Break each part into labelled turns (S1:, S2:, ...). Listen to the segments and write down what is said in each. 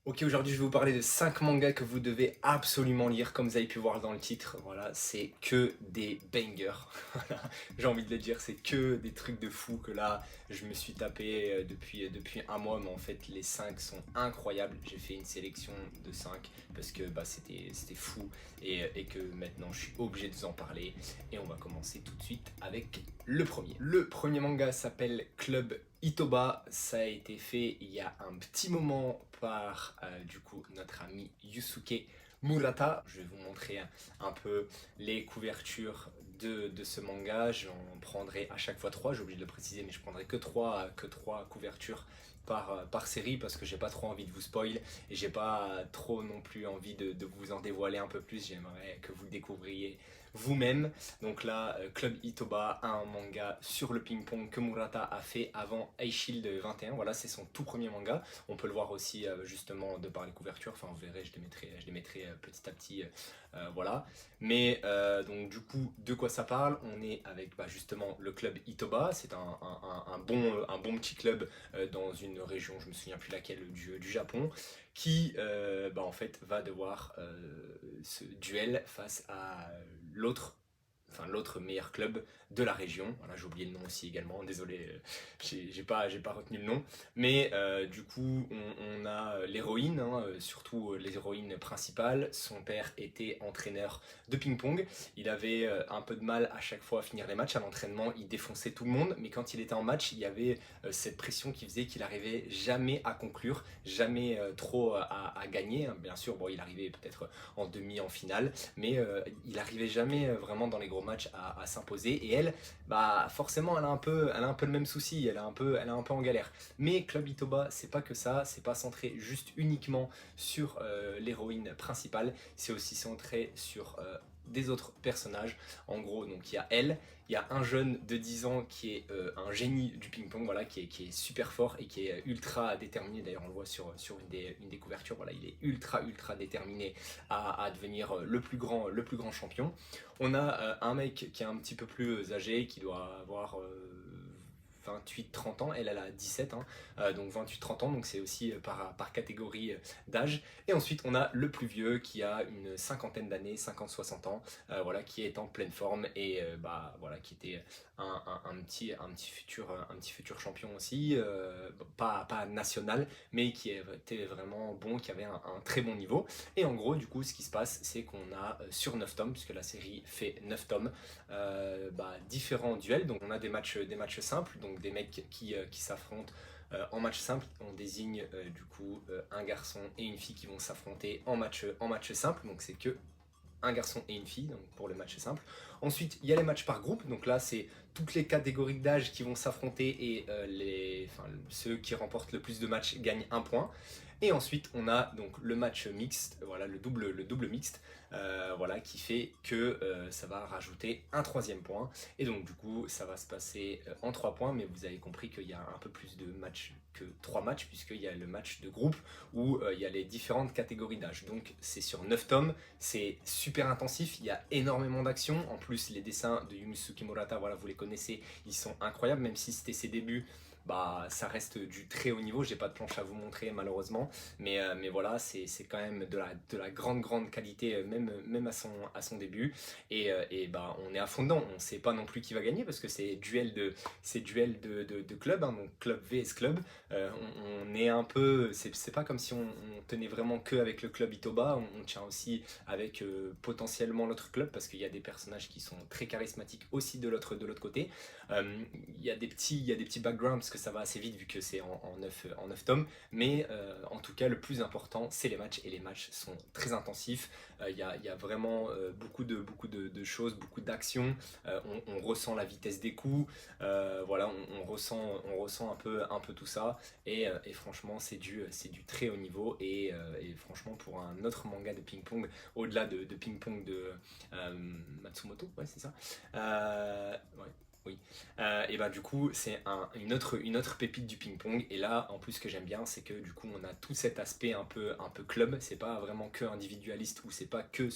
S1: Ok, aujourd'hui je vais vous parler de 5 mangas que vous devez absolument lire, comme vous avez pu voir dans le titre. Voilà, c'est que des bangers. Voilà, j'ai envie de le dire, c'est que des trucs de fou que là je me suis tapé depuis un mois, mais en fait les 5 sont incroyables. J'ai fait une sélection de 5 parce que c'était fou et que maintenant je suis obligé de vous en parler. Et on va commencer tout de suite avec le premier. Le premier manga s'appelle Club Itoba. Ça a été fait il y a un petit moment par du coup notre ami Yusuke Murata. Je vais vous montrer un peu les couvertures de ce manga. J'en prendrai à chaque fois 3, j'ai oublié de le préciser, mais je prendrai que trois couvertures par série parce que j'ai pas trop envie de vous spoil et j'ai pas trop non plus envie de vous en dévoiler un peu plus. J'aimerais que vous le découvriez vous-même. Donc là, Club Itoba, un manga sur le ping-pong que Murata a fait avant Shield 21. Voilà, c'est son tout premier manga. On peut le voir aussi justement de par les couvertures. Enfin, vous verrez, je les mettrai petit à petit. Voilà. Mais donc du coup, de quoi ça parle? On est avec justement le club Itoba. C'est un bon petit club dans une région, je me souviens plus laquelle, du Japon, qui en fait va devoir se duel face à l'autre, enfin l'autre meilleur club de la région. Voilà, j'ai oublié le nom aussi également, désolé, j'ai pas retenu le nom. Mais du coup, on a l'héroïne, hein, surtout l'héroïne principale. Son père était entraîneur de ping-pong. Il avait un peu de mal à chaque fois à finir les matchs. À l'entraînement, il défonçait tout le monde, mais quand il était en match, il y avait cette pression qui faisait qu'il arrivait jamais à conclure, jamais trop à gagner. Bien sûr, bon, il arrivait peut-être en demi, en finale, mais il arrivait jamais vraiment dans les gros matchs à s'imposer. Et elle, forcément, elle a un peu le même souci. Elle est un peu en galère. Mais Club Itoba, c'est pas que ça. C'est pas centré juste uniquement sur l'héroïne principale. C'est aussi centré sur des autres personnages. En gros, donc il y a elle, il y a un jeune de 10 ans qui est un génie du ping-pong, voilà, qui est super fort et qui est ultra déterminé. D'ailleurs, on le voit sur une des couvertures. Voilà, il est ultra déterminé à devenir le plus grand champion. On a un mec qui est un petit peu plus âgé, qui doit avoir 28-30 ans, elle a 17, hein, donc 28-30 ans, donc c'est aussi par catégorie d'âge. Et ensuite on a le plus vieux qui a une cinquantaine d'années, 50-60 ans, voilà, qui est en pleine forme et voilà, qui était un petit futur champion aussi, pas national, mais qui était vraiment bon, qui avait un très bon niveau. Et en gros, du coup, ce qui se passe, c'est qu'on a sur 9 tomes, puisque la série fait 9 tomes, différents duels. Donc on a des matchs simples, donc des mecs qui s'affrontent en match simple. On désigne du coup un garçon et une fille qui vont s'affronter en match simple, donc c'est que un garçon et une fille, donc pour le match simple. Ensuite, il y a les matchs par groupe, donc là c'est toutes les catégories d'âge qui vont s'affronter et ceux qui remportent le plus de matchs gagnent un point. Et ensuite, on a donc le match mixte, voilà, le double mixte, voilà, qui fait que ça va rajouter un troisième point. Et donc, du coup, ça va se passer en 3 points, mais vous avez compris qu'il y a un peu plus de matchs que 3 matchs, puisqu'il y a le match de groupe où il y a les différentes catégories d'âge. Donc, c'est sur 9 tomes, c'est super intensif, il y a énormément d'actions. En plus, les dessins de Yusuke Murata, voilà, vous les connaissez, ils sont incroyables, même si c'était ses débuts. Ça reste du très haut niveau. J'ai pas de planche à vous montrer malheureusement, mais voilà, c'est quand même de la grande qualité, même à son début. On est à fond dedans. On sait pas non plus qui va gagner parce que c'est duel de club, hein, donc club vs club. On est un peu, c'est pas comme si on tenait vraiment que avec le club Itoba. On tient aussi avec potentiellement l'autre club parce qu'il y a des personnages qui sont très charismatiques aussi de l'autre côté. Il y a des petits backgrounds parce que ça va assez vite vu que c'est en 9 tomes. Mais en tout cas, le plus important, c'est les matchs. Et les matchs sont très intensifs. Il y a vraiment de choses, beaucoup d'actions. On ressent la vitesse des coups. Voilà, on ressent un peu tout ça. Et franchement, c'est du très haut niveau. Et franchement, pour un autre manga de ping-pong, au-delà de ping-pong de Matsumoto, ouais, c'est ça. Ouais. Oui. Et du coup, c'est une autre pépite du ping-pong. Et là, en plus, ce que j'aime bien, c'est que du coup, on a tout cet aspect un peu club. C'est pas vraiment que individualiste ou c'est pas que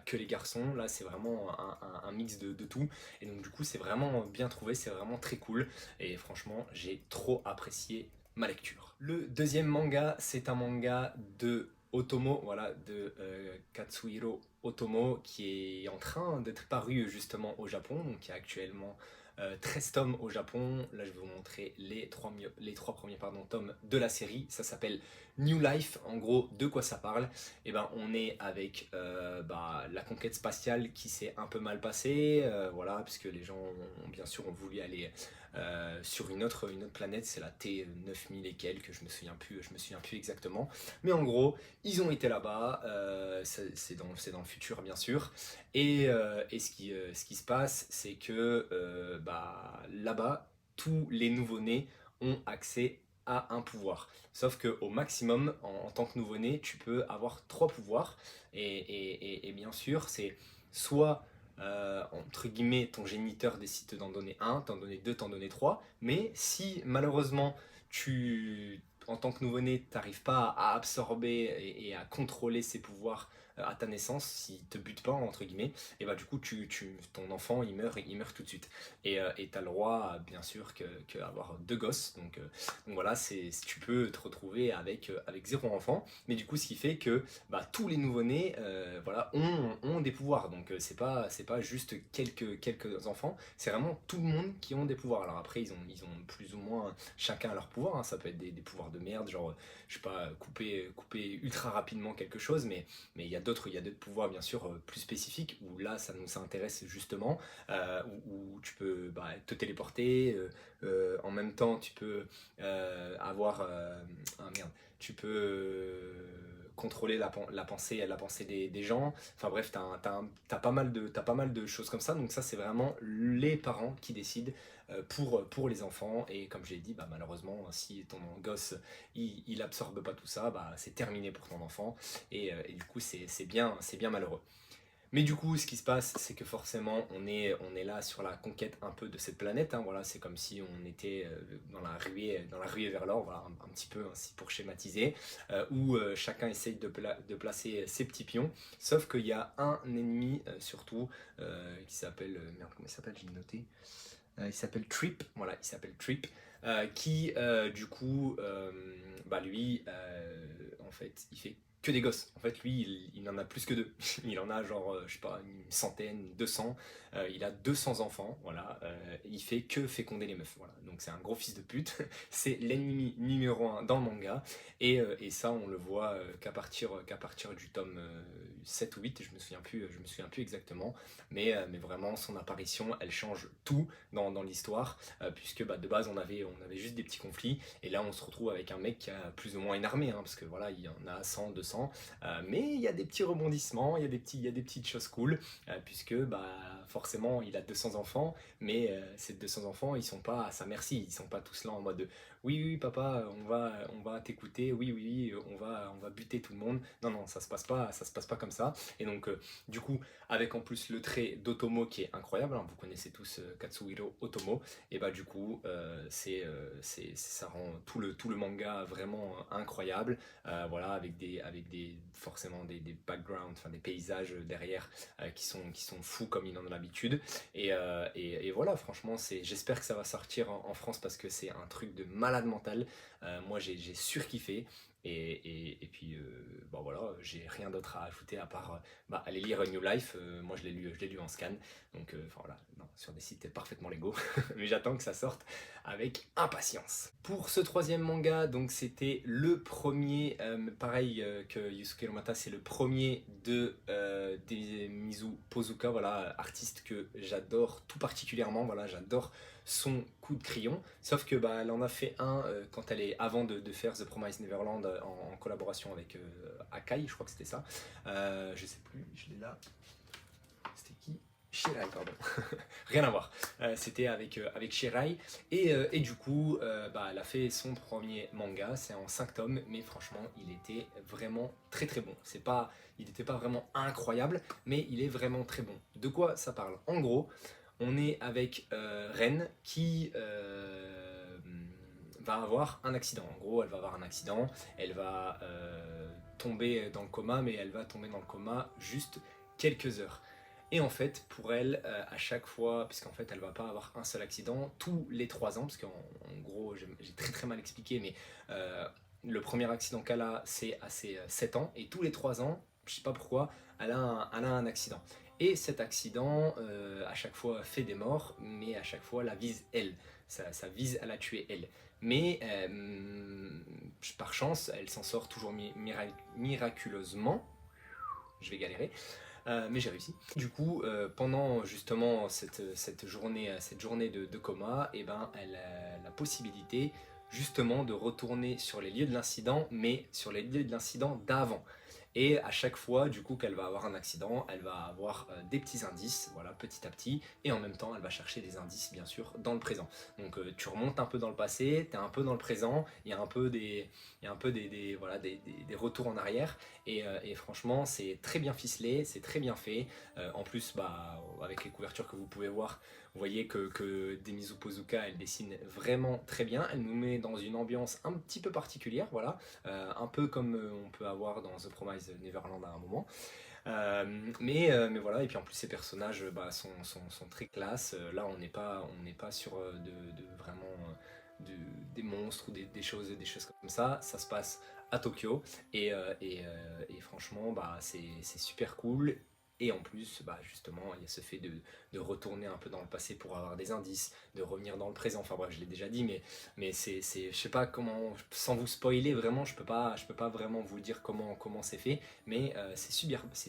S1: que les garçons. Là, c'est vraiment un mix de tout. Et donc, du coup, c'est vraiment bien trouvé. C'est vraiment très cool. Et franchement, j'ai trop apprécié ma lecture. Le deuxième manga, c'est un manga de Otomo, voilà, de Katsuhiro Otomo, qui est en train d'être paru justement au Japon, donc il y a actuellement 13 tomes au Japon. Là, je vais vous montrer les trois premiers tomes de la série. Ça s'appelle New Life. En gros, de quoi ça parle? Eh ben, on est avec la conquête spatiale qui s'est un peu mal passée, voilà, puisque les gens bien sûr ont voulu aller sur une autre planète, c'est la T9000 et quelques, je me souviens plus exactement. Mais en gros, ils ont été là-bas, c'est dans le futur bien sûr. Et ce qui se passe, c'est que là-bas, tous les nouveau-nés ont accès à un pouvoir. Sauf qu'au maximum, en tant que nouveau-né, tu peux avoir trois pouvoirs. Et bien sûr, c'est soit entre guillemets, ton géniteur décide d'en donner un, t'en donner deux, t'en donner trois. Mais si malheureusement, en tant que nouveau-né, t'arrives pas à absorber et à contrôler ses pouvoirs à ta naissance, s'il te bute pas, entre guillemets, et bah du coup, ton enfant, il meurt tout de suite. Et t'as le droit, bien sûr, que avoir deux gosses. Donc voilà, tu peux te retrouver avec zéro enfant. Mais du coup, ce qui fait que tous les nouveau-nés voilà, ont des pouvoirs. Donc c'est pas juste quelques enfants, c'est vraiment tout le monde qui ont des pouvoirs. Alors après, ils ont plus ou moins chacun leur pouvoir, hein. Ça peut être des pouvoirs de merde, genre, je sais pas, couper ultra rapidement quelque chose, mais il y a d'autres pouvoirs bien sûr plus spécifiques, où là ça nous intéresse justement, où tu peux te téléporter, en même temps tu peux avoir... ah merde, tu peux contrôler la pensée des gens. Enfin bref, t'as pas mal de choses comme ça. Donc ça, c'est vraiment les parents qui décident pour les enfants. Et comme j'ai dit, malheureusement, si ton gosse, il absorbe pas tout ça, c'est terminé pour ton enfant. Et du coup, c'est bien malheureux. Mais du coup, ce qui se passe, c'est que forcément, on est là sur la conquête un peu de cette planète, hein. Voilà, c'est comme si on était dans la ruée vers l'or, voilà, un petit peu ainsi pour schématiser, où chacun essaye de placer ses petits pions. Sauf qu'il y a un ennemi surtout qui s'appelle, merde, comment il s'appelle? J'ai noté. Il s'appelle Trip, voilà, il s'appelle Trip, qui du coup, lui, en fait, il fait que des gosses. En fait, lui, il en a plus que deux. Il en a genre, je sais pas, une centaine, 200. Il a 200 enfants, voilà. Il fait que féconder les meufs, voilà. Donc c'est un gros fils de pute. C'est l'ennemi numéro un dans le manga. Et ça, on le voit qu'à partir du tome 7 ou 8, je me souviens plus exactement. Mais vraiment, son apparition, elle change tout dans l'histoire, puisque de base on avait juste des petits conflits, et là on se retrouve avec un mec qui a plus ou moins une armée, hein, parce que voilà, il y en a 100, 200, mais il y a des petits rebondissements, il y a des petites choses cool, puisque forcément il a 200 enfants, mais ces 200 enfants ils sont pas à sa merci, ils sont pas tous là en mode oui oui papa, on va t'écouter, oui oui oui, on va buter tout le monde. Non non, ça se passe pas comme ça. Et donc du coup, avec en plus le trait d'Otomo qui est incroyable, hein, vous connaissez tous Katsuhiro Otomo, et du coup ça rend tout le manga vraiment incroyable, voilà, avec des forcément des backgrounds, enfin des paysages derrière qui sont fous comme il en a l'habitude, et voilà, franchement j'espère que ça va sortir en France, parce que c'est un truc de malade mental. Moi j'ai surkiffé. Et puis voilà, j'ai rien d'autre à ajouter à part aller lire New Life. Moi je l'ai lu en scan, donc voilà, non, sur des sites parfaitement légaux, mais j'attends que ça sorte avec impatience. Pour ce troisième manga, donc c'était le premier, pareil que Yusuke Urumata, c'est le premier des Mizu Pozuka, voilà, artiste que j'adore tout particulièrement, voilà, j'adore son coup de crayon, sauf que elle en a fait un quand elle est avant de faire The Promised Neverland en collaboration avec Akai, je crois que c'était ça. Je sais plus, je l'ai là. C'était qui? Shirai, pardon. Rien à voir. C'était avec Shirai. Et du coup, elle a fait son premier manga. C'est en 5 tomes. Mais franchement, il était vraiment très très bon. Il n'était pas vraiment incroyable, mais il est vraiment très bon. De quoi ça parle? En gros, on est avec Ren qui va avoir un accident. En gros, elle va avoir un accident. Elle va tomber dans le coma, mais elle va tomber dans le coma juste quelques heures. Et en fait, pour elle, à chaque fois, puisqu'en fait, elle va pas avoir un seul accident, tous les 3 ans, parce qu'en gros, j'ai très très mal expliqué, mais euh, le premier accident qu'elle a, c'est à ses 7 ans, et tous les 3 ans, je sais pas pourquoi, elle a un accident. Et cet accident, à chaque fois, fait des morts, mais à chaque fois, la vise elle. Ça vise à la tuer elle. Mais par chance, elle s'en sort toujours miraculeusement. Je vais galérer. Mais j'ai réussi. Du coup, pendant justement cette journée de coma, et ben, elle a la possibilité justement de retourner sur les lieux de l'incident, mais sur les lieux de l'incident d'avant. Et à chaque fois, du coup, qu'elle va avoir un accident, elle va avoir des petits indices, voilà, petit à petit, et en même temps, elle va chercher des indices, bien sûr, dans le présent. Donc, tu remontes un peu dans le passé, tu es un peu dans le présent, il y a un peu voilà, des retours en arrière, et franchement, c'est très bien ficelé, c'est très bien fait. En plus, bah, avec les couvertures que vous pouvez voir, vous voyez que Demizu Pozuka, elle dessine vraiment très bien. Elle nous met dans une ambiance un petit peu particulière, voilà, un peu comme on peut avoir dans The Promised Neverland à un moment. Mais voilà, et puis en plus ces personnages bah, sont très classe. Là, on n'est pas sur vraiment des monstres ou des choses comme ça. Ça se passe à Tokyo et franchement, bah, c'est super cool. Et en plus, bah, justement, il y a ce fait de retourner un peu dans le passé pour avoir des indices, de revenir dans le présent. Enfin bref, je l'ai déjà dit, mais je sais pas comment, sans vous spoiler vraiment, je peux pas vraiment vous dire comment c'est fait, mais c'est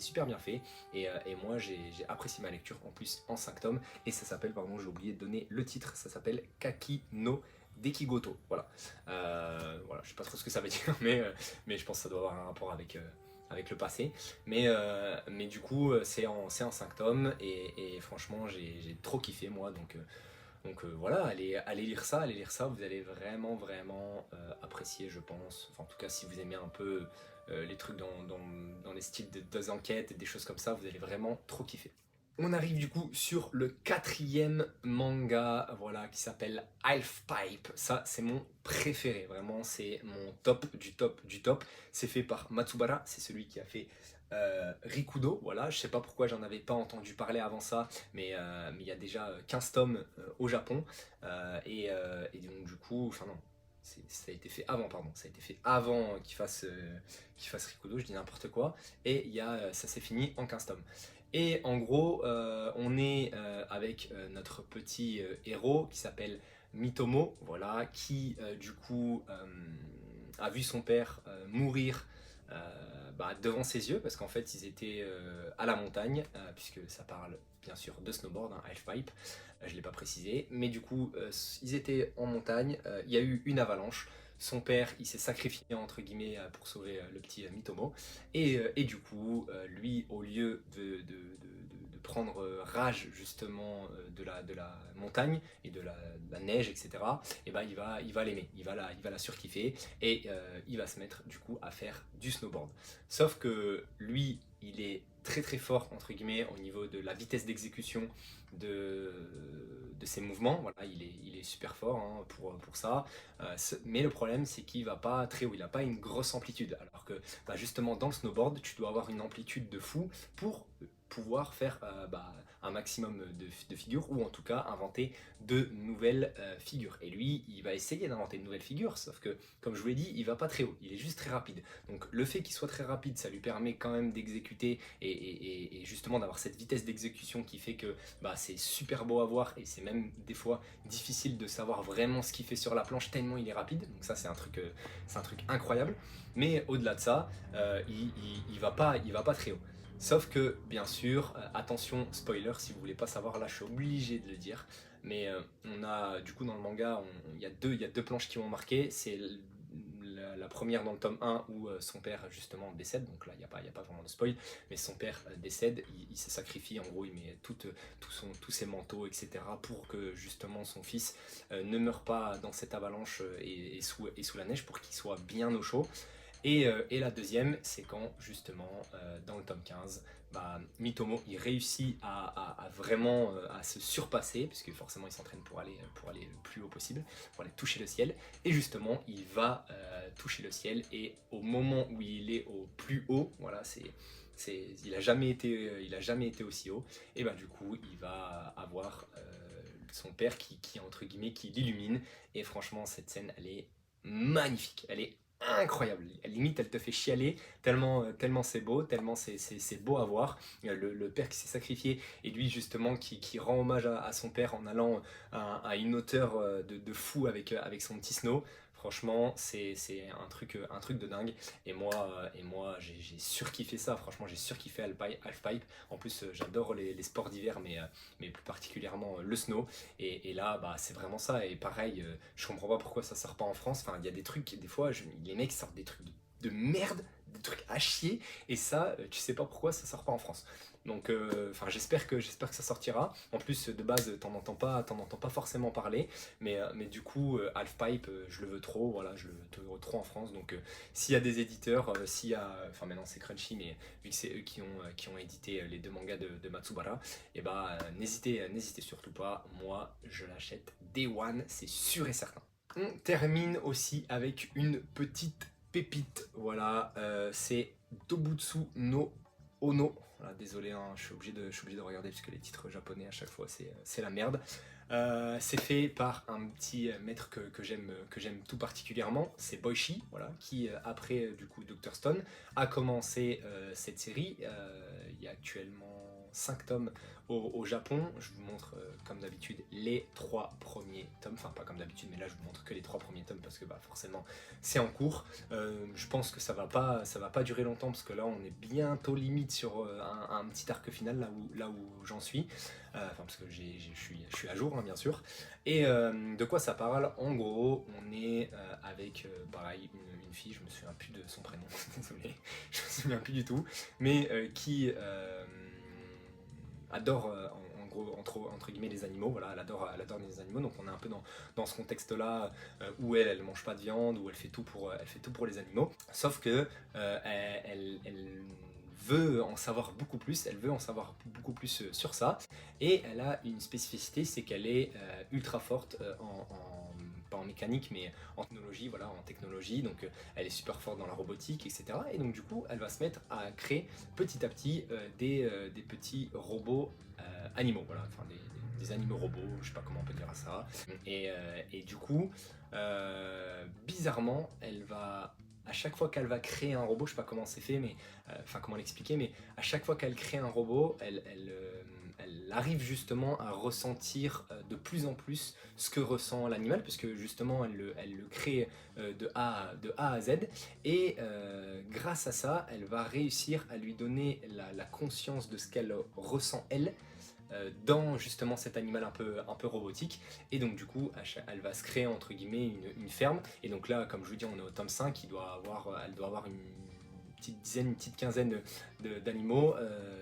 S1: super bien fait. Et moi, j'ai apprécié ma lecture, en plus en 5 tomes, et ça s'appelle, pardon, j'ai oublié de donner le titre, ça s'appelle Kaki no Dekigoto. Voilà, je sais pas trop ce que ça veut dire, mais je pense que ça doit avoir un rapport avec le passé. Mais du coup, c'est en 5 tomes et franchement, j'ai trop kiffé moi. Donc voilà, allez lire ça, vous allez vraiment, vraiment apprécier, je pense. Enfin, en tout cas, si vous aimez un peu les trucs dans les styles de enquêtes, des choses comme ça, vous allez vraiment trop kiffer. On arrive du coup sur le 4e manga, voilà, qui s'appelle Half Pipe. Ça, c'est mon préféré, vraiment, c'est mon top du top du top. C'est fait par Matsubara, c'est celui qui a fait Rikudo, voilà. Je sais pas pourquoi j'en avais pas entendu parler avant ça, mais il y a déjà 15 tomes au Japon. Et donc du coup, enfin non, ça a été fait avant, pardon. Ça a été fait avant qu'il fasse Rikudo, je dis n'importe quoi. Et ça s'est fini en 15 tomes. Et en gros, on est avec notre petit héros qui s'appelle Mitomo, voilà, qui du coup a vu son père mourir bah, devant ses yeux, parce qu'en fait ils étaient à la montagne, puisque ça parle bien sûr de snowboard, hein, halfpipe, je ne l'ai pas précisé, mais du coup ils étaient en montagne, il y a eu une avalanche, son père il s'est sacrifié entre guillemets pour sauver le petit Mitomo, et du coup lui au lieu de prendre rage justement de la montagne et de la neige, etc., et ben il va l'aimer, il va la surkiffer, et il va se mettre du coup à faire du snowboard. Sauf que lui, il est très très fort entre guillemets au niveau de la vitesse d'exécution de, de ses mouvements. Voilà, il est super fort hein, pour ça. Mais le problème, c'est qu'il va pas très haut, il n'a pas une grosse amplitude. Alors que bah, justement dans le snowboard, tu dois avoir une amplitude de fou pour pouvoir faire un maximum de figures, ou en tout cas inventer de nouvelles figures. Et lui, il va essayer d'inventer de nouvelles figures, sauf que, comme je vous l'ai dit, il va pas très haut, il est juste très rapide. Donc le fait qu'il soit très rapide, ça lui permet quand même d'exécuter et justement d'avoir cette vitesse d'exécution qui fait que bah, c'est super beau à voir, et c'est même des fois difficile de savoir vraiment ce qu'il fait sur la planche tellement il est rapide. Donc ça, c'est un truc incroyable. Mais au-delà de ça, il va pas très haut. Sauf que, bien sûr, attention, spoiler, si vous voulez pas savoir, là je suis obligé de le dire, mais on a, du coup dans le manga, il y a deux planches qui m'ont marqué, c'est la première dans le tome 1 où son père justement décède, donc là il y a pas vraiment de spoil, mais son père décède, il se sacrifie, en gros il met tous ses manteaux, etc., pour que justement son fils ne meure pas dans cette avalanche et sous la neige, pour qu'il soit bien au chaud. Et la deuxième, c'est quand justement dans le tome 15, bah, Mitomo il réussit à vraiment à se surpasser, puisque forcément il s'entraîne pour aller le plus haut possible, pour aller toucher le ciel, et justement il va toucher le ciel, et au moment où il est au plus haut, voilà, il a jamais été aussi haut, et bah du coup il va avoir son père qui entre guillemets qui l'illumine, et franchement cette scène elle est magnifique, elle est incroyable, limite elle te fait chialer tellement c'est beau, tellement c'est beau à voir. Le père qui s'est sacrifié et lui justement qui rend hommage à son père en allant à une hauteur de fou avec son petit Snow. Franchement, c'est un truc de dingue. Et moi j'ai surkiffé ça. Franchement, j'ai surkiffé Halfpipe. En plus, j'adore les sports d'hiver, mais plus particulièrement le snow. Et là, bah, c'est vraiment ça. Et pareil, je comprends pas pourquoi ça sort pas en France. Enfin, il y a des trucs, des fois, les mecs sortent des trucs de merde, des trucs à chier. Et ça, tu sais pas pourquoi ça sort pas en France. Donc, enfin, j'espère que ça sortira. En plus, de base, t'en entends pas forcément parler. Mais du coup, Halfpipe, je le veux trop. Voilà, je le veux trop en France. Donc, s'il y a des éditeurs, s'il y a, enfin maintenant c'est Crunchy, mais vu que c'est eux qui ont édité les deux mangas de Matsubara, et bah n'hésitez surtout pas. Moi, je l'achète Day One, c'est sûr et certain. On termine aussi avec une petite pépite. Voilà, c'est Dobutsu no Ono. Voilà, désolé, hein, je suis obligé de regarder parce que les titres japonais à chaque fois c'est la merde. C'est fait par un petit maître que j'aime tout particulièrement, c'est Boichi, voilà, qui après du coup Dr Stone a commencé cette série. Il y a actuellement 5 tomes au Japon. Je vous montre comme d'habitude les 3 premiers tomes, enfin pas comme d'habitude, mais là je vous montre que les 3 premiers tomes parce que bah, forcément c'est en cours. Je pense que ça va pas durer longtemps parce que là on est bientôt limite sur un petit arc final là où j'en suis. Enfin parce que je suis à jour, hein, bien sûr. Et de quoi ça parle? En gros, on est avec pareil une fille, je me souviens plus de son prénom, désolé, je me souviens plus du tout, mais qui adore en gros entre guillemets les animaux, voilà, elle adore les animaux, donc on est un peu dans ce contexte là où elle mange pas de viande, où elle fait tout pour les animaux, sauf que elle veut en savoir beaucoup plus, elle veut en savoir beaucoup plus sur ça, et elle a une spécificité, c'est qu'elle est ultra forte pas en mécanique mais en technologie, voilà, en technologie, donc elle est super forte dans la robotique, etc. Et donc du coup elle va se mettre à créer petit à petit des petits robots animaux, voilà, enfin des animaux robots, je sais pas comment on peut dire à ça. Et du coup, bizarrement, elle va, à chaque fois qu'elle va créer un robot, je sais pas comment c'est fait, mais enfin comment l'expliquer, mais à chaque fois qu'elle crée un robot, elle arrive justement à ressentir de plus en plus ce que ressent l'animal, puisque justement elle le crée de A à Z, et grâce à ça, elle va réussir à lui donner la conscience de ce qu'elle ressent elle, dans justement cet animal un peu robotique, et donc du coup elle va se créer entre guillemets une ferme, et donc là comme je vous dis on est au tome 5, elle doit avoir une petite dizaine, une petite quinzaine d'animaux,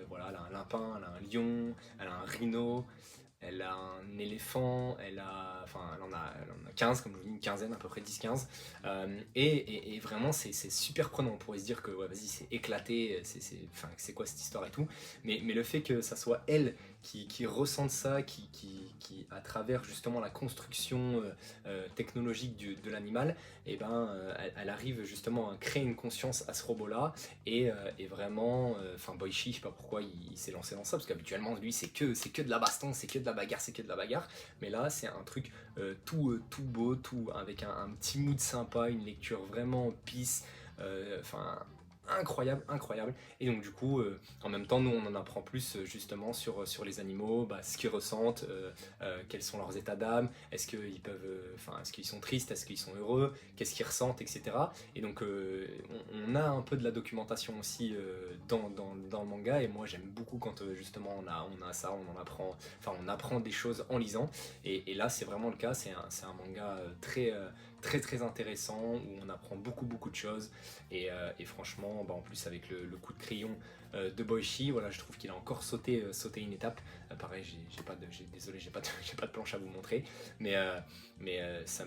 S1: voilà, elle a un lapin, elle a un lion, elle a un rhino, elle a un éléphant, elle en a 15, comme je vous dis, une quinzaine, à peu près 10-15. Et vraiment, c'est super prenant. On pourrait se dire que, ouais, vas-y, c'est éclaté, enfin, c'est quoi cette histoire et tout. Mais le fait que ça soit elle qui ressente ça, qui, à travers justement la construction technologique de l'animal, et ben, elle arrive justement à créer une conscience à ce robot-là. Et vraiment, enfin, Boichi, je sais pas pourquoi il s'est lancé dans ça, parce qu'habituellement, lui, c'est que de la baston, c'est que de la bagarre, c'est que de la bagarre. Mais là, c'est un truc tout beau, tout avec un petit mood sympa, une lecture vraiment peace, enfin incroyable, incroyable. Et donc du coup, en même temps, nous on en apprend plus justement sur les animaux, bah, ce qu'ils ressentent, quels sont leurs états d'âme, est-ce qu'ils peuvent, enfin est-ce qu'ils sont tristes, est-ce qu'ils sont heureux, qu'est-ce qu'ils ressentent, etc. Et donc on a un peu de la documentation aussi dans le manga, et moi j'aime beaucoup quand justement on a ça, on en apprend, enfin on apprend des choses en lisant. Et là c'est vraiment le cas, c'est un manga très très intéressant, où on apprend beaucoup de choses, et franchement, en plus avec le coup de crayon de Boichi, voilà, je trouve qu'il a encore sauté une étape. Pareil, désolé, j'ai pas, j'ai pas de planche à vous montrer, mais enfin,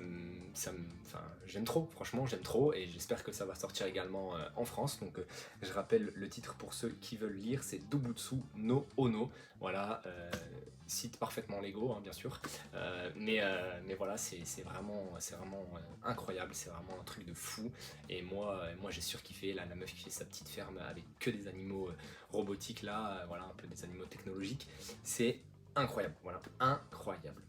S1: j'aime trop, franchement, j'aime trop, et j'espère que ça va sortir également en France. Donc, je rappelle le titre pour ceux qui veulent lire, c'est Dobutsu no Ono. Voilà, site parfaitement légaux, hein, bien sûr, mais voilà, c'est vraiment incroyable, c'est vraiment un truc de fou. Et moi j'ai surkiffé là, la meuf qui fait sa petite ferme avec que des animaux robotiques là, voilà, un peu des animaux technologiques, c'est incroyable, voilà, incroyable.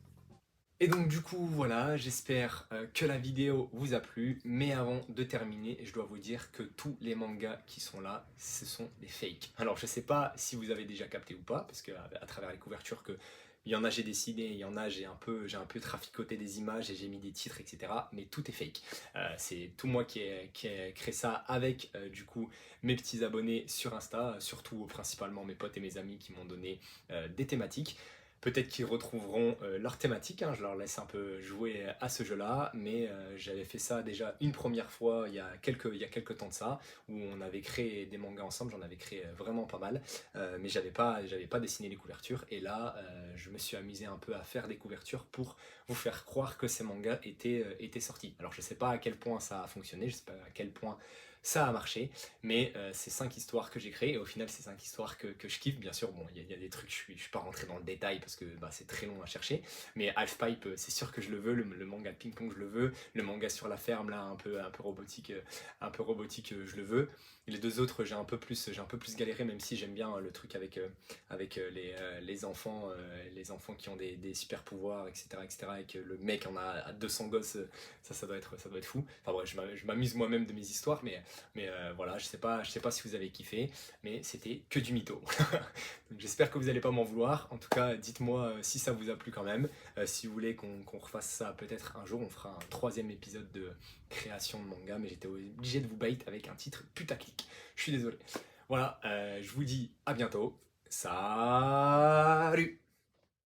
S1: Et donc du coup voilà, j'espère que la vidéo vous a plu, mais avant de terminer, je dois vous dire que tous les mangas qui sont là, ce sont des fakes. Alors je sais pas si vous avez déjà capté ou pas, parce que à travers les couvertures que il y en a j'ai dessiné, il y en a j'ai un peu traficoté des images et j'ai mis des titres, etc. Mais tout est fake. C'est tout moi qui ai créé ça avec du coup mes petits abonnés sur Insta, surtout principalement mes potes et mes amis qui m'ont donné des thématiques. Peut-être qu'ils retrouveront leur thématique, hein, je leur laisse un peu jouer à ce jeu-là, mais j'avais fait ça déjà une première fois il y a quelques temps de ça, où on avait créé des mangas ensemble, j'en avais créé vraiment pas mal, mais j'avais pas dessiné les couvertures, et là je me suis amusé un peu à faire des couvertures pour vous faire croire que ces mangas étaient sortis. Alors je sais pas à quel point ça a fonctionné, je sais pas à quel point ça a marché, mais c'est 5 histoires que j'ai créées, et au final c'est 5 histoires que je kiffe. Bien sûr, bon, il y a des trucs, je suis pas rentré dans le détail parce que c'est très long à chercher, mais Halfpipe, c'est sûr que je le veux, le manga de ping-pong je le veux, le manga sur la ferme là, un peu robotique, je le veux. Les deux autres, j'ai un peu plus galéré, même si j'aime bien le truc avec les enfants qui ont des super pouvoirs, etc., et que le mec en a 200 gosses, ça doit être fou. Enfin bref, je m'amuse moi-même de mes histoires, mais voilà, je sais pas si vous avez kiffé, mais c'était que du mytho. Donc j'espère que vous n'allez pas m'en vouloir. En tout cas, dites-moi si ça vous a plu quand même. Si vous voulez qu'on refasse ça peut-être un jour, on fera un troisième épisode de création de manga, mais j'étais obligé de vous bait avec un titre putaclic. Je suis désolé. Voilà, je vous dis à bientôt. Salut!